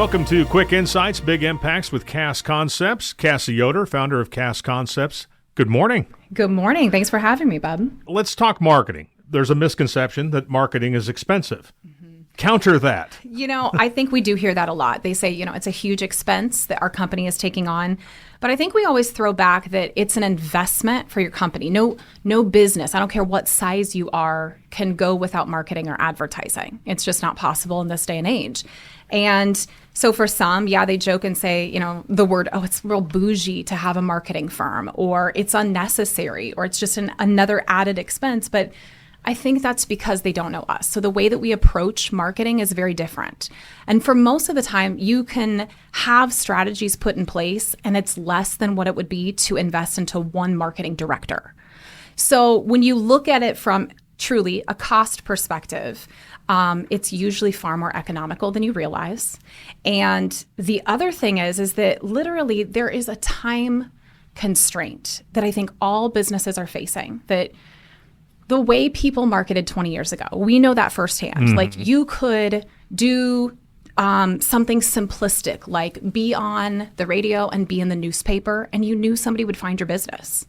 Welcome to Quick Insights, Big Impacts with Cass Concepts. Cassie Yoder, founder of Cass Concepts. Good morning. Good morning. Thanks for having me, bub. Let's talk marketing. There's a misconception that marketing is expensive. Counter that. I think we do hear that a lot. They say, it's a huge expense that our company is taking on. But I think we always throw back that it's an investment for your company. No business, I don't care what size you are, can go without marketing or advertising. It's just not possible in this day and age. And so for some, they joke and say, the word, it's real bougie to have a marketing firm, or it's unnecessary, or it's just another added expense. But I think that's because they don't know us. So the way that we approach marketing is very different. And for most of the time, you can have strategies put in place, and it's less than what it would be to invest into one marketing director. So when you look at it from truly a cost perspective, it's usually far more economical than you realize. And the other thing is that literally there is a time constraint that I think all businesses are facing, that the way people marketed 20 years ago, we know that firsthand. Mm-hmm. Like you could do something simplistic, like be on the radio and be in the newspaper, and you knew somebody would find your business.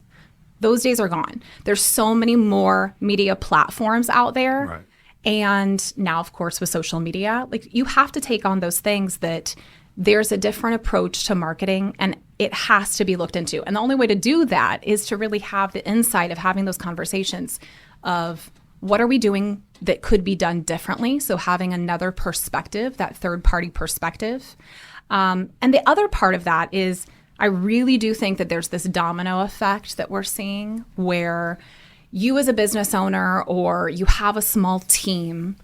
Those days are gone. There's so many more media platforms out there. Right. And now, of course, with social media, like you have to take on those things that there's a different approach to marketing, and it has to be looked into. And the only way to do that is to really have the insight of having those conversations of what are we doing that could be done differently. So having another perspective, that third party perspective. And the other part of that is I really do think that there's this domino effect that we're seeing where you as a business owner or you have a small team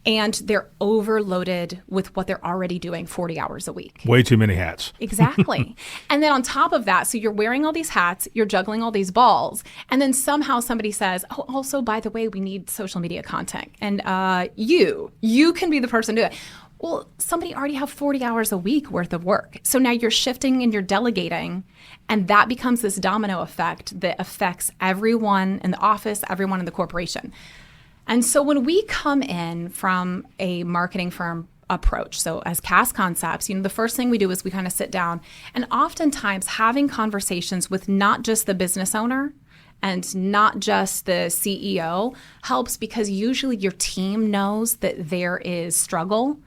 and they're overloaded with what they're already doing 40 hours a week. Way too many hats. Exactly. And then on top of that, so you're wearing all these hats, you're juggling all these balls, and then somehow somebody says, oh, also, by the way, we need social media content. And you can be the person to do it. Well, somebody already have 40 hours a week worth of work. So now you're shifting and you're delegating, and that becomes this domino effect that affects everyone in the office, everyone in the corporation. And so when we come in from a marketing firm approach, so as Cass Concepts, the first thing we do is we kind of sit down, and oftentimes having conversations with not just the business owner and not just the CEO helps, because usually your team knows that there is struggle,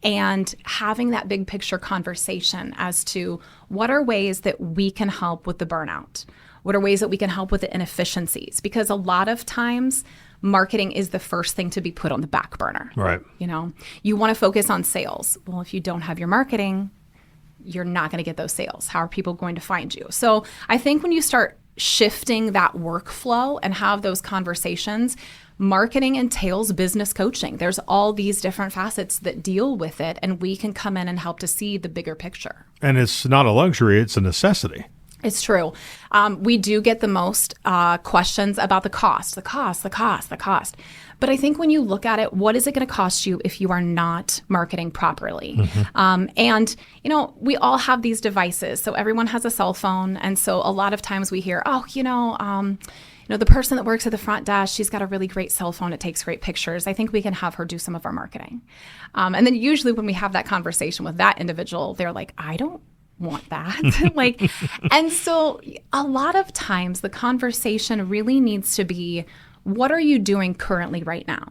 and having that big picture conversation as to what are ways that we can help with the burnout? What are ways that we can help with the inefficiencies? Because a lot of times marketing is the first thing to be put on the back burner. Right. You want to focus on sales. Well, if you don't have your marketing, you're not going to get those sales. How are people going to find you? So I think when you start shifting that workflow and have those conversations, marketing entails business coaching. There's all these different facets that deal with it, and we can come in and help to see the bigger picture. And it's not a luxury, it's a necessity. It's true. We do get the most questions about the cost. But I think when you look at it, what is it going to cost you if you are not marketing properly? Mm-hmm. And we all have these devices. So everyone has a cell phone. And so a lot of times we hear, the person that works at the front desk, she's got a really great cell phone. It takes great pictures. I think we can have her do some of our marketing. And then usually when we have that conversation with that individual, they're like, I don't want that. And so a lot of times the conversation really needs to be, what are you doing currently right now?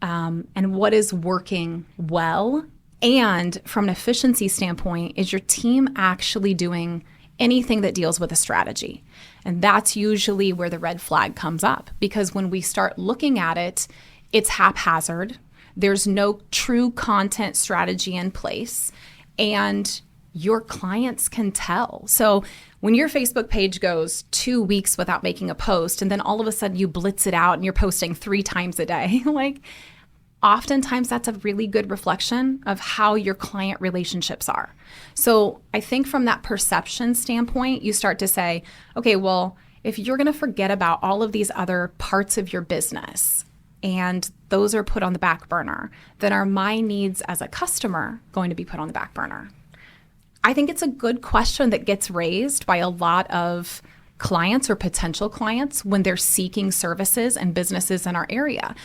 And what is working well? And from an efficiency standpoint, is your team actually doing anything that deals with a strategy? And that's usually where the red flag comes up, because when we start looking at it, it's haphazard. There's no true content strategy in place, and your clients can tell. So when your Facebook page goes 2 weeks without making a post, and then all of a sudden you blitz it out and you're posting 3 times a day, oftentimes that's a really good reflection of how your client relationships are. So I think from that perception standpoint, you start to say, okay, well, if you're going to forget about all of these other parts of your business and those are put on the back burner, then are my needs as a customer going to be put on the back burner? I think it's a good question that gets raised by a lot of clients or potential clients when they're seeking services and businesses in our area.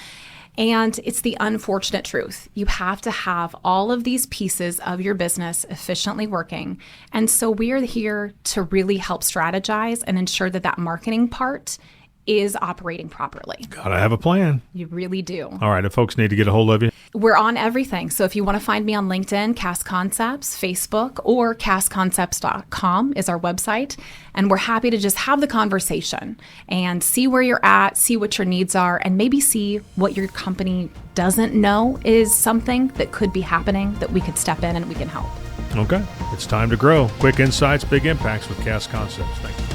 And it's the unfortunate truth. You have to have all of these pieces of your business efficiently working. And so we're here to really help strategize and ensure that that marketing part is operating properly. Gotta have a plan. You really do. All right, if folks need to get a hold of you. We're on everything. So if you want to find me on LinkedIn, Cass Concepts, Facebook, or cassconcepts.com is our website. And we're happy to just have the conversation and see where you're at, see what your needs are, and maybe see what your company doesn't know is something that could be happening that we could step in and we can help. Okay, it's time to grow. Quick insights, big impacts with Cass Concepts. Thank you.